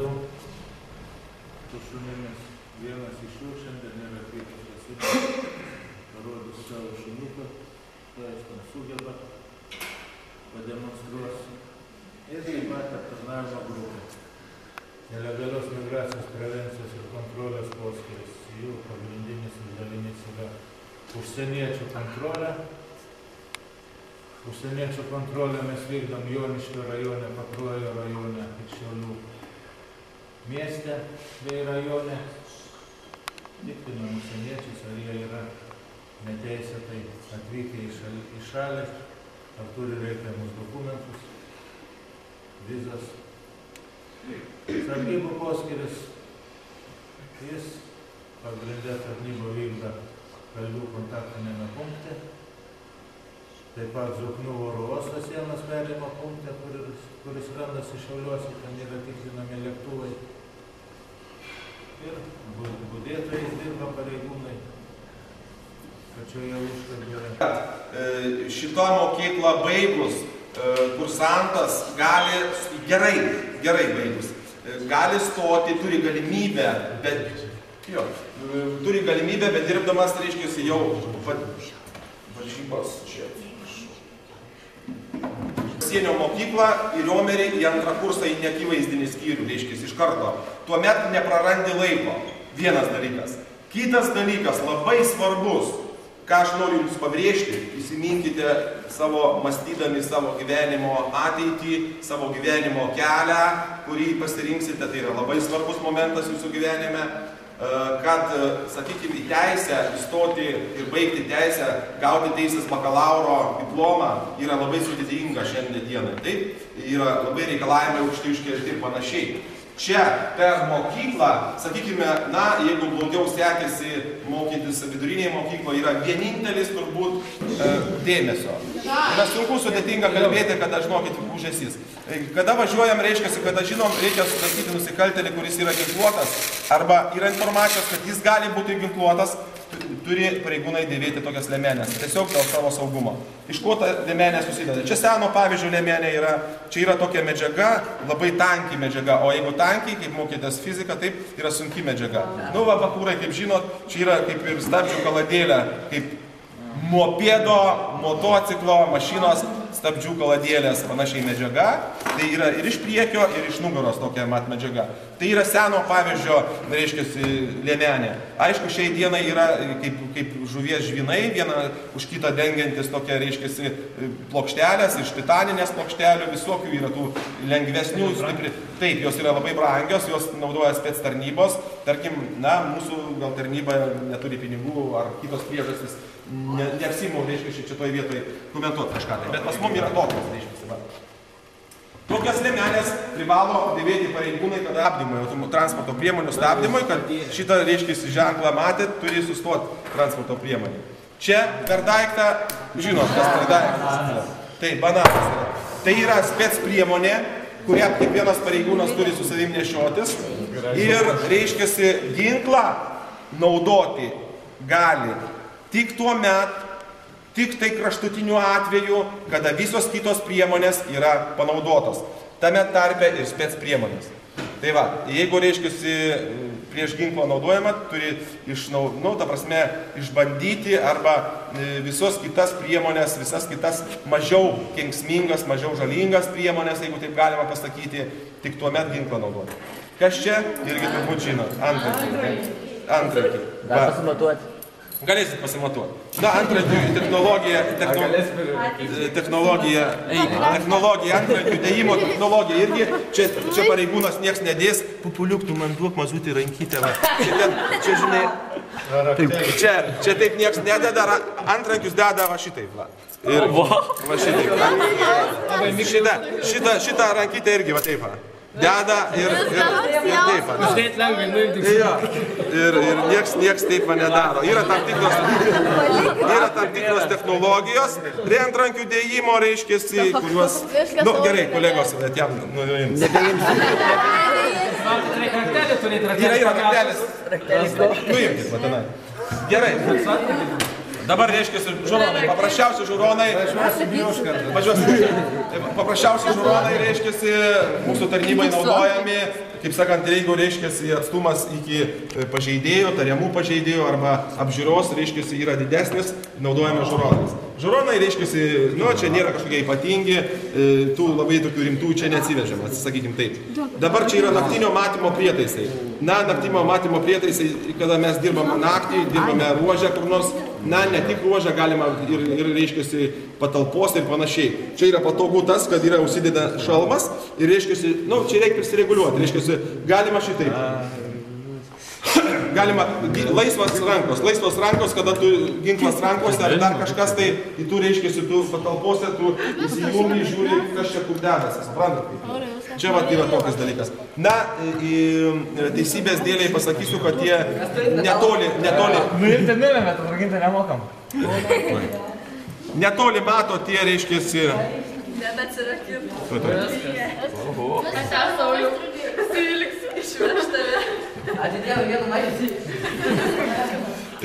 metu su šunimis. Vienas iš jų šiandien yra atvykęs pasiūlyti, parodys savo šuniuką, ką jis ten sugeba, pademonstruos. Ir taip pat aptarnavimo grupė. Nelegalios migracijos prevencijos ir kontrolės poskyris. Jų pagrindinis uždavinys yra užsieniečių kontrolė. Užsieniečių kontrolę mes vykdom Joniškio rajone, Pakruojo rajone ir Šiaulių mieste bei rajone. Tikrinam užsieniečius, ar jie yra neteisėtai atvykę į šalį, ar turi reikiamus dokumentus, vizas. Sargybų poskyris, jis pagrindė tarnybą vykdo Kalvių kontaktinėme punkte. Taip pat Zoknių oro uosto sienos perėjimo punkte, kuris randasi Šiauliuose, ten yra tikrinami lėktuvai. Ir budėtojais dirba pareigūnai pačioje užkardoje. Šitą mokyklą baigus, kursantas gali, gerai baigus, gali stoti, turi galimybę, bet dirbdamas, reiškia, jau varžybos čia. Pasienio mokyklą į Riomerį į antrą kursą į neakivaizdinį skyrių, reiškia, iš karto. Tuomet neprarandi laiko. Vienas dalykas. Kitas dalykas, labai svarbus, ką aš noriu jums pabrėžti, įsiminkite savo mąstydami savo gyvenimo ateitį, savo gyvenimo kelią, kurį pasirinksite, tai yra labai svarbus momentas jūsų gyvenime, kad, sakykime, į teisę įstoti ir baigti teisę, gauti teisės bakalauro diplomą yra labai sudėtinga šiandien dienai. Taip, yra labai reikalavimai aukšti iškelti ir panašiai. Čia per mokyklą, sakykime, jeigu blogiau sekėsi mokytis vidurinėje mokykloje, yra vienintelis turbūt dėmesio. Yra sunku sudėtinga kalbėti, kada, žinokit, užesys. Kada važiuojam, reiškia, kada žinom, reikia sustatyti nusikaltėlį, kuris yra ginkluotas, arba yra informacijos, kad jis gali būti ginkluotas, turi pareigūnai dėvėti tokias liemenės, tiesiog dėl savo saugumo. Iš ko ta liemenė susideda? Čia seno pavyzdžio liemenė yra, čia yra tokia medžiaga, labai tanki medžiaga, o jeigu tankiai, kaip mokytės fiziką, taip yra sunki medžiaga. Nu, va, bakūrai, kaip žinot, čia yra kaip ir stabdžių kaladėlė, kaip mopedo, motociklo, mašinos, stabdžių kaladėlės, panašiai medžiaga. Tai yra ir iš priekio, ir iš nugaros tokia medžiaga. Tai yra seno pavyzdžio, reiškia, liemenė. Aišku, šiai dienai yra kaip žuvies žvynai, viena už kitą dengiantis tokia, reiškia, plokštelės, iš titaninės plokštelių, visokių yra tų lengvesnių, stipri. Taip, jos yra labai brangios, jos naudoja spec tarnybos. Tarkim, mūsų gal tarnyba neturi pinigų ar kitos priežastys. Neapsimu, reiškia, šitoj vietoj komentuoti kažką tai, bet pas mum yra tokios, reiškia. Tokias liemenės privalo dėvėti pareigūnai, kada stabdymui, transporto priemonių stabdymui, kad šitą, reiškia, ženklą matėt, turi sustoti transporto priemonė. Čia per daiktą, žinot, kas per daiktas. Tai bananas yra. Tai yra spec priemonė, kurią kiekvienas pareigūnas turi su savim nešiotis ir, reiškia, ginklą naudoti gali tik tuo met, tik tai kraštutiniu atveju, kada visos kitos priemonės yra panaudotos. Tame tarpe ir spec priemonės. Tai va, jeigu, reiškia, prieš ginklą naudojama, turi išbandyti arba visos kitas priemonės, visas kitas mažiau kenksmingas, mažiau žalingas priemonės, jeigu taip galima pasakyti, tik tuo met ginklą naudoti. Kas čia? Irgi turbūt žinot. Antrankį. Gal pasimatuoti? Galėsit pasimatuoti. Antrankių technologija, antrankių dėjimo technologija irgi. Čia pareigūnas nieks nedės. Pupuliuk, tu man duok mazutį rankytę. Čia, žinai, čia taip nieks nededa, antrankius deda va šitaip. Ir va šitaip. Šitą rankytę irgi va taip. Deda ir taip. Ir nieks taip nedaro. Yra tam tikros technologijos, prie antrankių dėjimo, reiškia, kuriuos... Gerai, kolegos, bet jam nuims. Yra raktelis. Nuimkit, matinai. Gerai. Dabar, reiškia, žuronai, paprasčiausi žuronai, reiškia, mūsų tarnybai naudojami, kaip sakant, jeigu reiškiasi atstumas iki pažeidėjo, tariamų pažeidėjų arba apžiūros, reiškiasi, yra didesnis, naudojame žuronais. Žuronai, reiškiasi, nu, čia nėra kažkokie ypatingi, tų labai tokių rimtų čia neatsivežiam, sakykim taip. Dabar čia yra naktinio matymo prietaisai. Na, naktinio matymo prietaisai, kada mes dirbame naktį, dirbame ruožę kur nors, na, ne tik ruožę galima ir reiškiasi, patalpos ir panašiai. Čia yra patogu tas, kad yra užsideda šalmas ir reiškiasi, nu, čia reikia prisireguliuoti, reiškiasi, galima šitaip. Galima laisvos rankos, kada tu ginklas rankose ar dar kažkas, tai tu reiškiasi, tu patalpose, tu įsijungi, žiūri, kas čia kur dedasi, suprantat? Čia vat yra tokias dalykas. Na, teisybės dėliai pasakysiu, kad jie netoli. Nu ir ten nulėmė, tu ragintą nemokam. Netoli mato tie, reiškiasi. Nebeatsirakint. Viskas. Sauliau, pasiliksiu išveš tave. Atidėjau vieną mažį.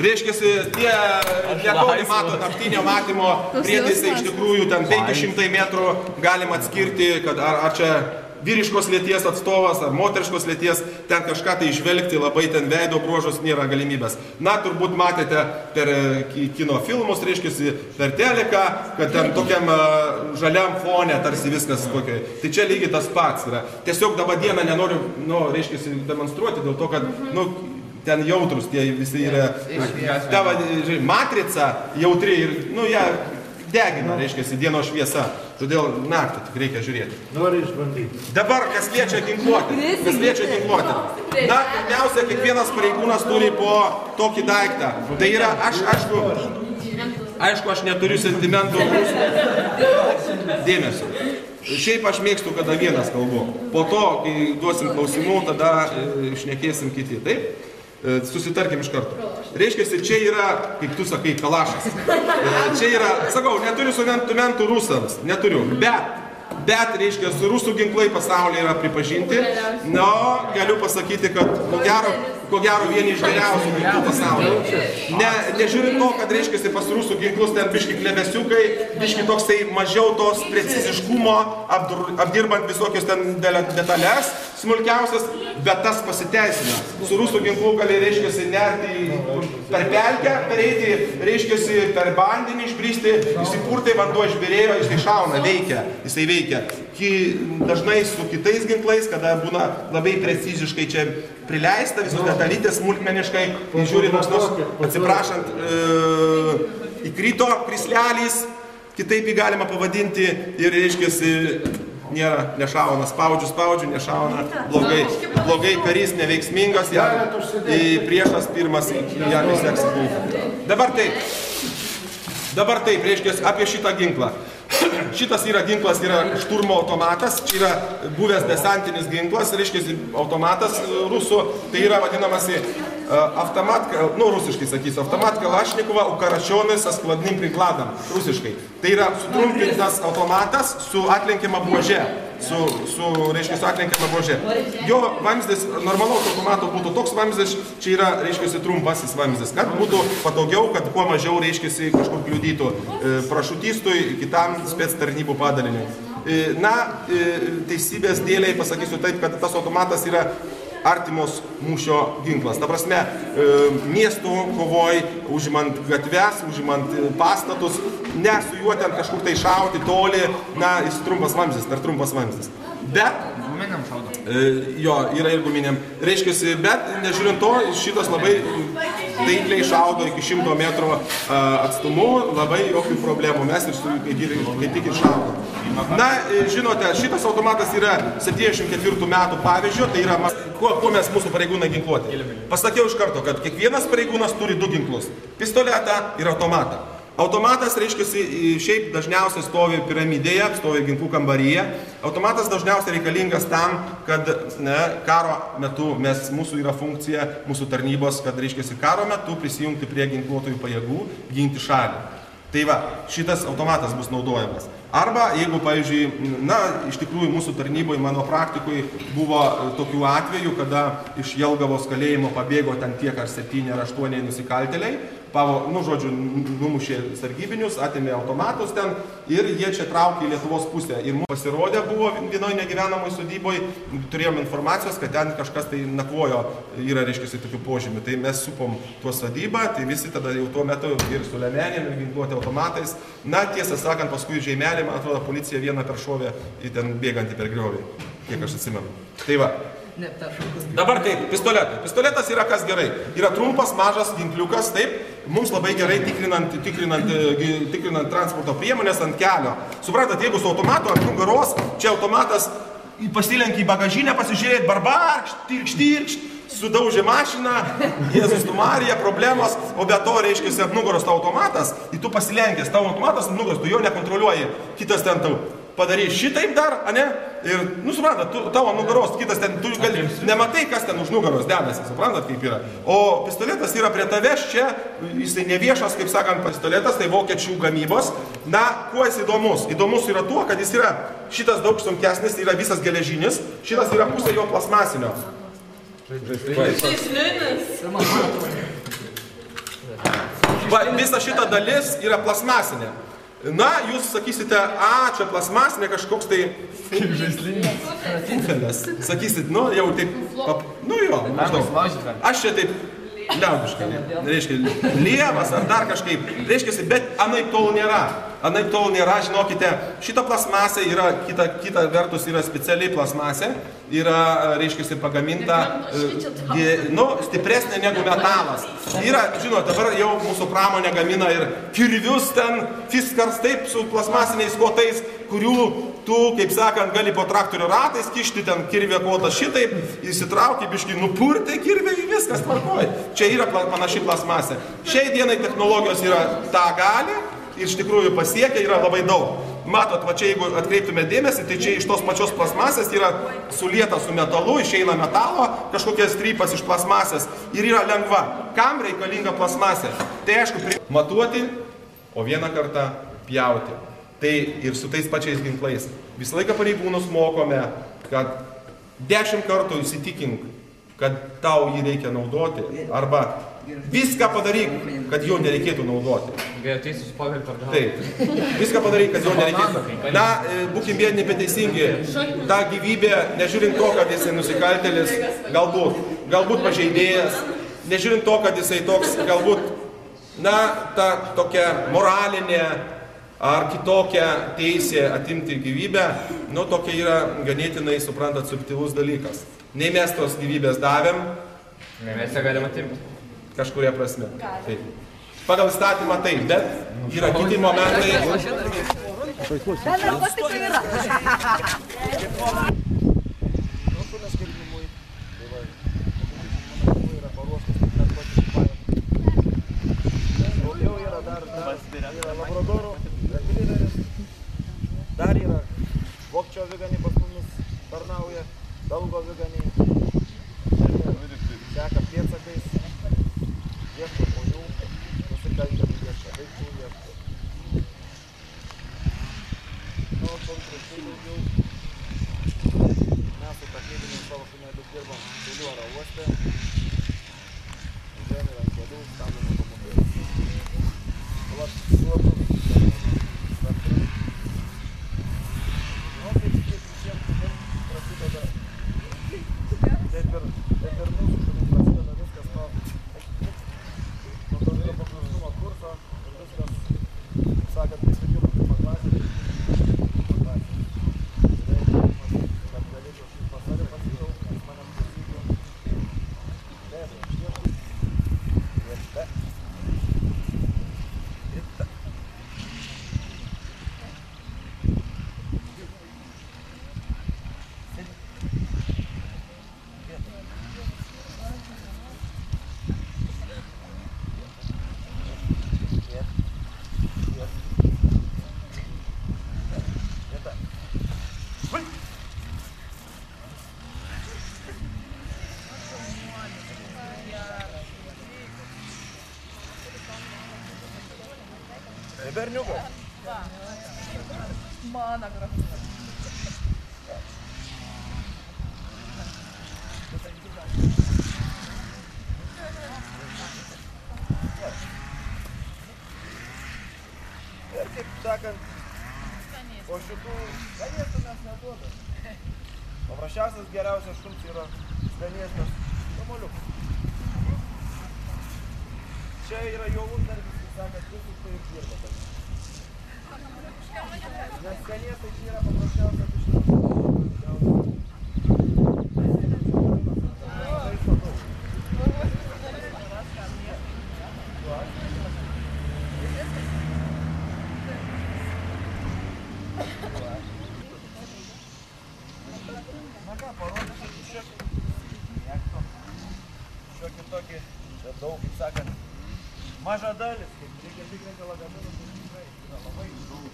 Reiškiasi, tie netoli mato naktinio matymo prietaisai, iš tikrųjų ten 500 metrų galima atskirti, kad ar čia vyriškos lyties atstovas, ar moteriškos lyties, ten kažką tai išvelgti, labai ten veido bruožus nėra galimybės. Na, turbūt matėte per kino filmus, reiškiasi, per teleką, kad ten tokiam žaliam fone tarsi viskas kokiai. Tai čia lygiai tas pats yra. Tiesiog dabar dieną nenoriu, nu, reiškiasi, demonstruoti dėl to, kad, nu, ten jautrus tie visi yra. Tavo matrica jautri ir, nu, ją degina, reiškiasi, dienos šviesa. Todėl naktį tik reikia žiūrėti. Nori išbandyti. Dabar, kas liečia ginkluotę. Na, pirmiausia, kiekvienas pareigūnas turi po tokį daiktą. Tai yra, aišku, aš neturiu sentimentų. Dėmesio. Šiaip aš mėgstu, kada vienas kalbu. Po to, kai duosim klausimų, tada šnekėsim kiti. Taip? Susitarkim iš karto. Reiškiasi, čia yra, kaip tu sakai, kalašas. Čia yra, sakau, neturiu sentimentų rusams, neturiu, bet, reiškia, rusų ginklai pasaulyje yra pripažinti. No, galiu pasakyti, kad ko gero vieni iš geriausių ginklų pasaulyje. Nežiūrint to, kad, reiškia, pas rusų ginklus ten biški klevesiukai, biški toksai mažiau tos preciziškumo, apdirbant visokius ten detalės, smulkiausias, bet tas pasiteisina. Su rusų ginklu gali, reiškia, nerti per pelkę, pereiti, reiškia, per vandenį išbristi, įsipurtai, vanduo išbirėjo, jisai šauna, jisai veikia. Dažnai su kitais ginklais, kada būna labai preciziškai čia prileista, visus detalytės smulkmeniškai, žiūri nors, atsiprašant, įkrito krislelys, kitaip jį galima pavadinti ir, reiškiasi, nėra, nešauna, spaudžiu, nešauna, blogai karys, neveiksmingas, priešas pirmas, jam įseks būti. Dabar taip, reiškiasi, apie šitą ginklą. Šitas yra ginklas, yra šturmo automatas, čia yra buvęs desantinis ginklas, reiškia automatas rusų, tai yra vadinamasi автомат, nu rusiškai sakysiu, автомат Kalašnikova ukaračionai со skladnim prikladam, rusiškai. Tai yra sutrumpintas automatas su atlenkiama buože, reiškia, su atlenkiama buože. Jo vamzdis, normalaus automato būtų toks vamzdis, čia yra, reiškia, trumpasis vamzdis, kad būtų patogiau, kad kuo mažiau, reiškia, kažkur kliudytų prašutistui, kitam spec tarnybų padaliniui. Na, teisybės dėliai pasakysiu taip, kad tas automatas yra artimos mūšio ginklas. Ta prasme, miestų kovoj, užimant gatves, užimant pastatus, ne su juo ten kažkur tai šauti toli, na, jis trumpas vamzdis, per trumpas vamzdis. Bet, guminiam šaudo. Jo, yra ir guminiam. Reiškiasi, bet, nežiūrint to, šitas labai taikliai šaudo iki 100 metrų atstumu, labai jokių problemų, mes ir su kaip tik ir šaudo. Na, žinote, šitas automatas yra 74 metų pavyzdžio, tai yra, kuo mes mūsų pareigūnai ginkluoti. Pasakiau iš karto, kad kiekvienas pareigūnas turi 2 ginklus – pistoletą ir automatą. Automatas, reiškia, šiaip dažniausiai stovi piramidėje, stovi ginklų kambaryje. Automatas dažniausiai reikalingas tam, kad karo metu mūsų yra funkcija, mūsų tarnybos, kad, reiškia, karo metu prisijungti prie ginkluotojų pajėgų, ginti šalį. Tai va, šitas automatas bus naudojamas. Arba, jeigu, pavyzdžiui, na, iš tikrųjų mūsų tarnyboje, mano praktikui, buvo tokių atvejų, kada iš Jelgavos kalėjimo pabėgo ten tiek ar 7 ar 8 nusikaltėliai, žodžiu, numušė sargybinius, atėmė automatus ten ir jie čia traukė į Lietuvos pusę. Ir mums pasirodė, buvo vienoje negyvenamoje sodyboje, turėjom informacijos, kad ten kažkas tai nakvojo, yra, reiškia, tokių požymių. Tai mes supom tuo sodybą, tai visi tada jau tuo metu ir su lemenėm, ir ginkluoti automatais. Na, tiesą sakant, paskui žeimelį, man atrodo, policija vieną peršovė į ten bėgantį per griovį, kiek aš atsimenu. Tai va. Dabar kaip, pistoletai. Pistoletas yra kas gerai. Yra trumpas, mažas ginkliukas, taip, mums labai gerai tikrinant transporto priemonės ant kelio. Suprantat, jeigu su automatu ant nugaros, čia automatas pasilenkia į bagažinę, pasižiūrėt, barbarkšt, tirkšt, sudaužė mašiną, Jėzus tu Marija, problemos, o be to, reiškia, ant nugaros tavo automatas, ir tu pasilenkęs, tavo automatas ant nugaros, tu jo nekontroliuoji, kitas ten tau padarys šitaip dar, ane? Ir, suprantat, tavo nugaros, kitas ten, tu gali, nematai, kas ten už nugaros dedasi, suprantat, kaip yra. O pistoletas yra prie tavęs čia, jisai neviešas, kaip sakant, pistoletas, tai vokiečių gamybos. Na, kuo jis įdomus? Įdomus yra tuo, kad jis yra, šitas daug sunkesnis, yra visas geležinis, šitas yra pusė jo plasmasinio. Visa šita dalis yra plasmasinė. Na, jūs sakysite, čia plasmasinė kažkoks tai fufelės. Sakysit, jau taip, jo, maždaug. Aš čia taip liaudiškai, reiškia, lievas ar dar kažkaip, reiškia, bet anaip tol nėra. Anaip tol nėra, žinokite, šita plasmasė yra, kita vertus yra specialiai plasmasė, yra, reiškia, pagaminta, stipresnė negu metalas. Yra, žinot, dabar jau mūsų pramonė gamina ir kirvius ten, fiskars taip, su plasmasiniais kotais, kurių tu, kaip sakant, gali po traktorių ratais kišti ten kirvė kotas šitaip, įsitrauki, biškai nupurtai kirvė, viskas tvarkoja. Čia yra panaši plasmasė. Šiai dienai technologijos yra tą gali. Iš tikrųjų pasiekia yra labai daug. Matot, va čia jeigu atkreiptume dėmesį, tai čia iš tos pačios plasmasės yra sulieta su metalu, išeina metalo, kažkokias strypas iš plasmasės ir yra lengva. Kam reikalinga plasmasė? Tai aišku, matuoti, o vieną kartą pjauti. Tai ir su tais pačiais ginklais. Visą laiką pareigūnus mokome, kad 10 kartų įsitikink, kad tau jį reikia naudoti, arba viską padaryk, kad jo nereikėtų naudoti. Taip, viską padaryk, kad jo nereikėtų. Na, būkim vieni neteisingi. Ta gyvybė, nežiūrint to, kad jisai nusikaltėlis, galbūt pažeidėjas, nežiūrint to, kad jisai toks, galbūt, ta tokia moralinė ar kitokia teisė atimti gyvybę, tokia yra ganėtinai, suprantat, subtilus dalykas. Nei mes tos gyvybės davėm, nei mes ją galim atimti. Kažkuria prasme. Taip. Pagal įstatymą taip, bet yra kiti momentai. Dar yra vokčio aviganiai pas mumis tarnauja, belgo aviganiai. Seka pėdsakais. Ieško žmonių, nusikaltėlių ieško, vaikų ieško. Konkrečiai daugiau. Mes su takybiniais savo šuneliu dirbam Šiaulių oro uoste. Važiuojame ant kelių, stabdom automobilį. Kaip visiems prasideda. Taip ir mūsų šunim prasideda viskas nuo paklusnumo kurso ir viskas, sakant, prisijungti pirmą klasę ir pirmą klasę. Kad galėčiau šį pasarį pasijaukti, nes manęs klausytų. Taip, ištieškų. Ir te. Ir te. Berniukas. Mano grafas. sakant, o šitų skanėstų mes neduodam. Paprasčiausias geriausias šuns yra skanėstas kamuoliukas. Čia yra jo uždarbis, kaip sakant, visus tai ir dirba. Nes skanėstai čia yra paprasčiausias iš šitų. Na ką, parodysiu šiokį tokį, čia daug, kaip sakant, maža dalis, kaip reikia tikrinti lagaminus, tai tikrai yra labai daug.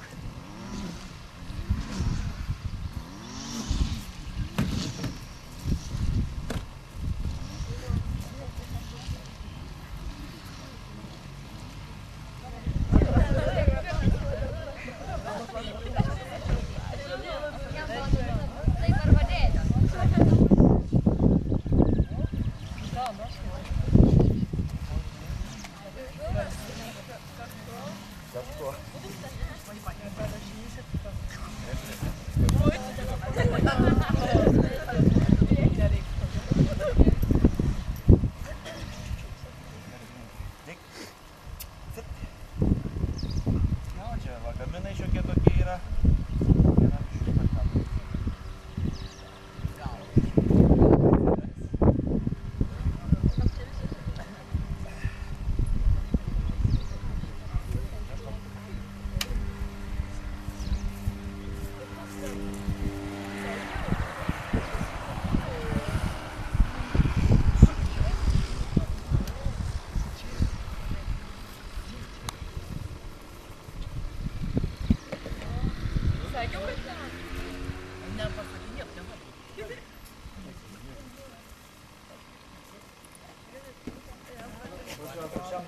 Lagaminai šiokie tokie yra.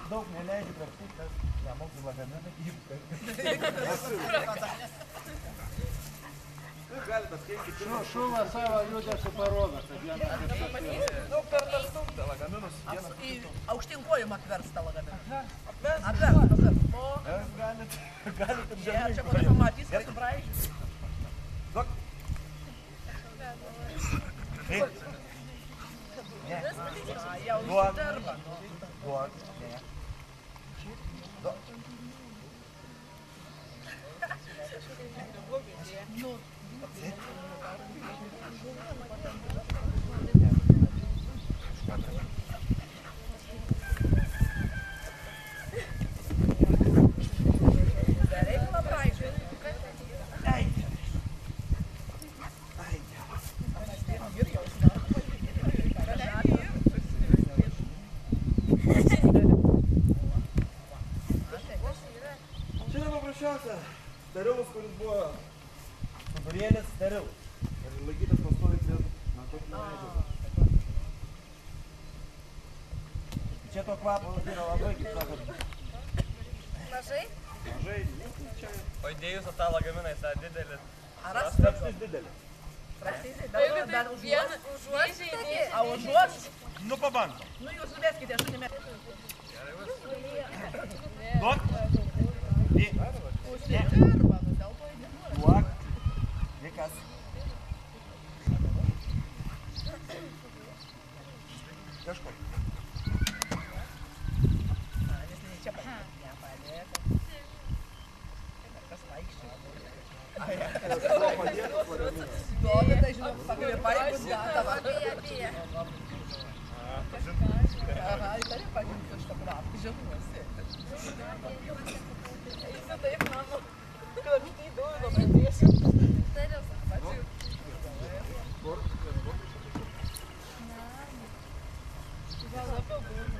Daug neleidžiu krapštyt, nes nemoku lagaminą įpkai. Galite atkeisti. Šūva savo judesiu parodo, kad jam Daug per tą stumtą lagaminus. Aukštyn kojom apvers tą lagaminą. Apvers. Galite žemai. Čia man pamatys, kad subraižys. Duok. Eik. Ne. Jau užsidarba. Duok. Ne. Duok. Paprasčiausia, sterilus, kuris buvo sudurėlis, steril. Ir laikytas pastoviai prie narkotinio medžiagos. Čia to kvapo yra labai, kaip sakot. Mažai? Mažai, čia. O įdėjus tą lagaminą į tą didelį. Rapstis didelis. Dar užuos? A užuos? Nu, pabandom. Nu, jūs nuveskite, aš šunime. Duok. Užsidirba, nu dėl to įdėmuoja. Duok. Niekas. Kažkur. Nes ne čia padėka. Nepalieka. Kas vaikščia? Dovi, tai žinau, pakvėpai bus gatava. Apie. Aha, įtari pažinti šitą kvapą. Žinuosi. Eisi taip, mano. Krapšty dūdo, pradėsiu. Steril. Gal labiau būna.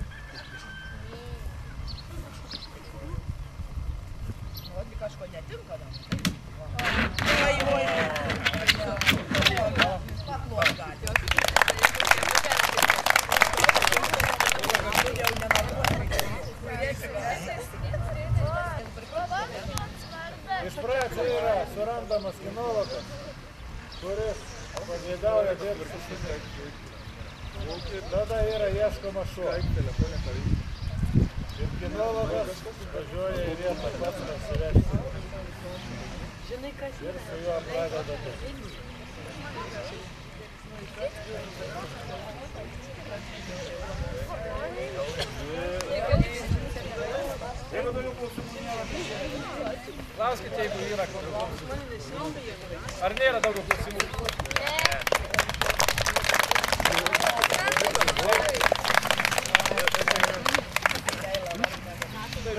Vat kažko netinka, da. Paklot gali. Iš pradžių yra surandamas kinologas, kuris pageidauja dirbti. Tada yra ieškoma šuo. Ir kinologas važiuoja į vietą pats nesivežti. Žinai, kas yra? Su juo pradeda taip. Jeigu daugiau klausimų nėra, klauskite, jeigu yra kokių klausimų. Ar nėra daugiau klausimų?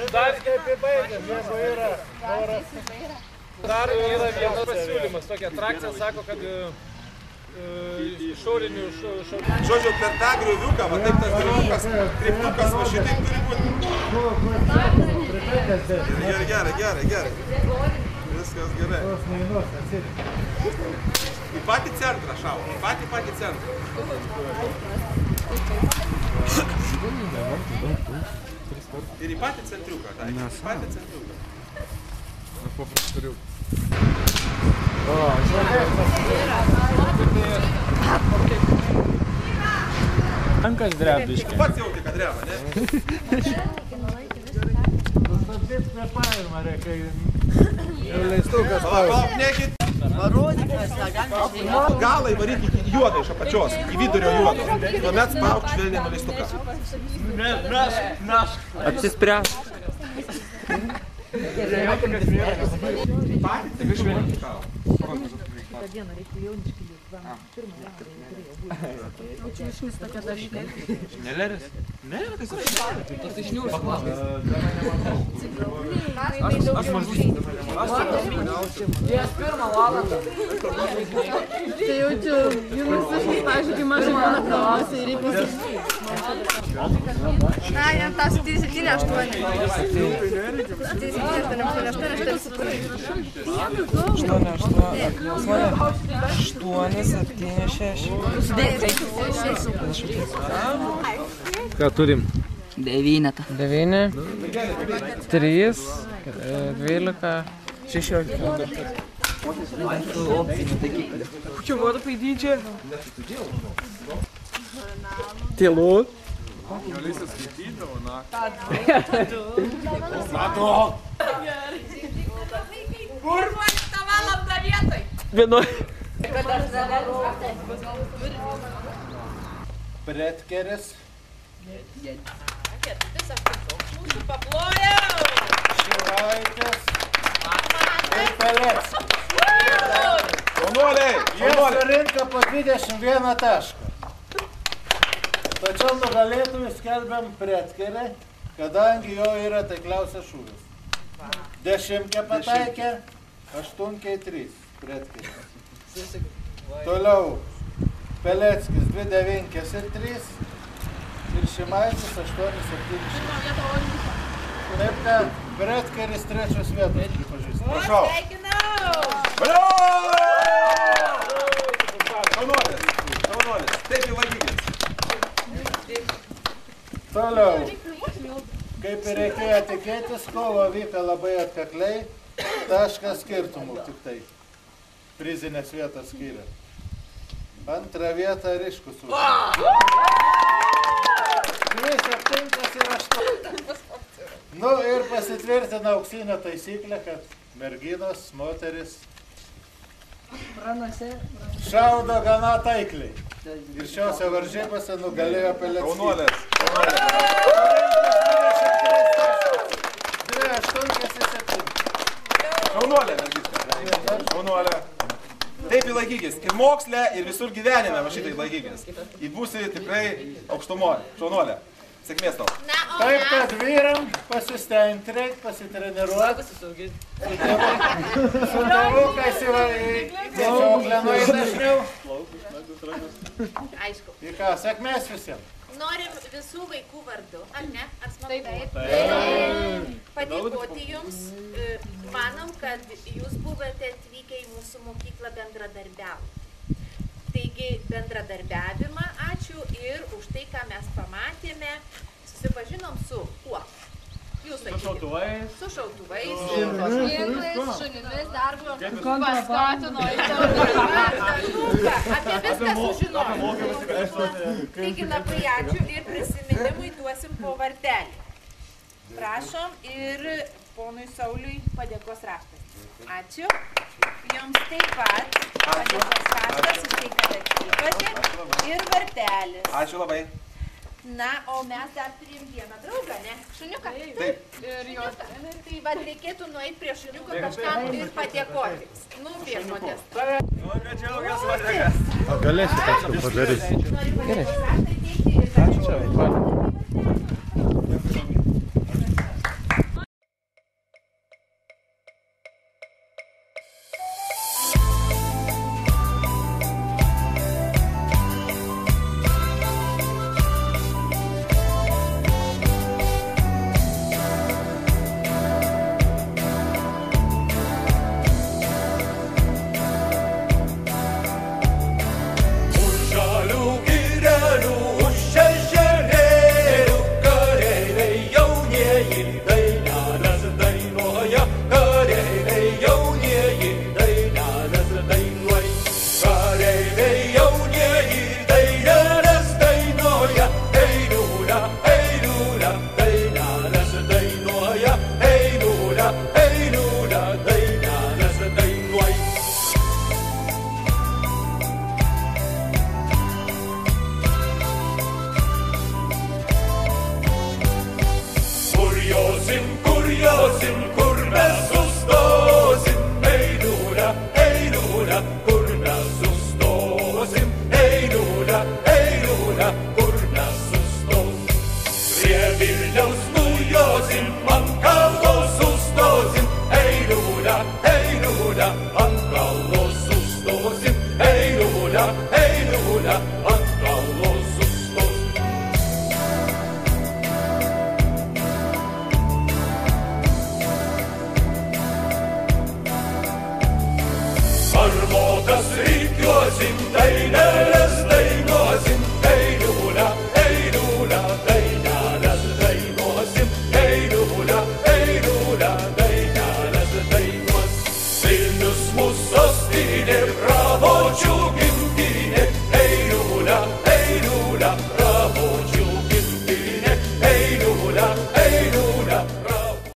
Dar kaip baigėm, jeigu yra noras. Dar yra vienas pasiūlymas. Tokia atrakcija sako, kad išorinių šaudinių. Žodžiu, per tą grioviuką, va taip tas grioviukas, kryptukas va šitaip turi būti. Gerai. Viskas gerai. Į patį centrą šau, į patį centrą. Ir į patį centriuką, tai. Į patį centriuką. Aš paprastariu. Rankas drebiškai. Pats jauti, kad dreba, ne? Sustabdyt kvėpavimą reikia. Jau leistukas Palauk, nekit. Galą įvarykit į juodą iš apačios, į vidurio juodą. Tuomet spauk švelniai nuleistuką. Apsispręs. Patį, tik švelniai spauk. Tą dieną reikia jauniškai jūs. Pirmą valandą jau turėjo būti. O čia išnis tokia dažnai. Neleris? Ne, kas yra? Tas išniūrs. Aš mažus. Ties pirmą valandą. Tai jaučiu, jums išnis, pavyzdžiui, kai mažai būna klausia ir reikia. Na, jam tas 7-8. 7-6. Ką turim? 9. 9, 3, 12, 16. Kokia voda paidynčia? Tylu. Galėsi skaitydavo, na. Kur 11 valandą vietoj? 11. Pretkeris. Mūsų paplojau! Šilaitis. Ir Peleckis. Jaunuoliai! Jie surinka po 21 tašką. Tačiau nugalėtojų skelbiam Pretkerį, kadangi jo yra taikliausias šūvis. 10 pataikė, 8-3 Pretkeris. Toliau Peleckis 2-9 ir 3 ir Šimaitis 8-7. Taip, kad Pretkeris 3 vietos pripažįsta. Prašau. Valio! Šaunuolis. Taip įlaikykit. Toliau. Kaip ir reikėjo tikėtis, kova vyka labai atkakliai, taškas skirtumų tik tai. Prizinės vietos skiria. Antrą vietą Ryškus užėmė. 2-7 ir 8. Nu ir pasitvirtina auksinę taisyklę, kad merginos, moteris šaudo gana taikliai. Ir šiose varžybose nugalėjo Peleckis. Jaunuolės. 2-8-7. Šaunuolė, mergytė. Šaunuolė. Taip įlaikykis. Ir moksle, ir visur gyvenime va šitai laikykis. Įbūsi tikrai aukštumoje. Šaunuolė. Sėkmės tau. Taip, kad vyram pasistengti reikia, pasitreniruoti. Su tėvukais į medžioklę nueiti dažniau. Aišku. Ir ką, sėkmės visiems. Norim visų vaikų vardu, ar ne? Ar smagu? Taip. Padėkoti jums. Manom, kad jūs buvote atvykę į mūsų mokyklą bendradarbiauti. Taigi bendradarbiavimą ačiū ir už tai, ką mes pamatėme. Susipažinom su kuo? Jūs sakykite. Su šautuvais. Su šautuvais. Ginklais, šunimis, darbu. Paskatino į Apie viską sužinojom. Taigi labai ačiū ir prisiminimui duosim po vardelį. Prašom ir ponui Sauliui padėkos raštas. Ačiū. Jums taip pat padėkos raštas už tai, kad atvykote. Ir vartelis. Ačiū labai. Na, o mes dar turim vieną draugą, ne? Šuniuką? Taip. Ir jo. Tai vad reikėtų nueiti prie šuniuko kažkam ir padėkoti. Nu, viešpatės. Nu, kad džiaugias, vadėgas. O galėsi kažką padaryti. Noriu padėkos raštą.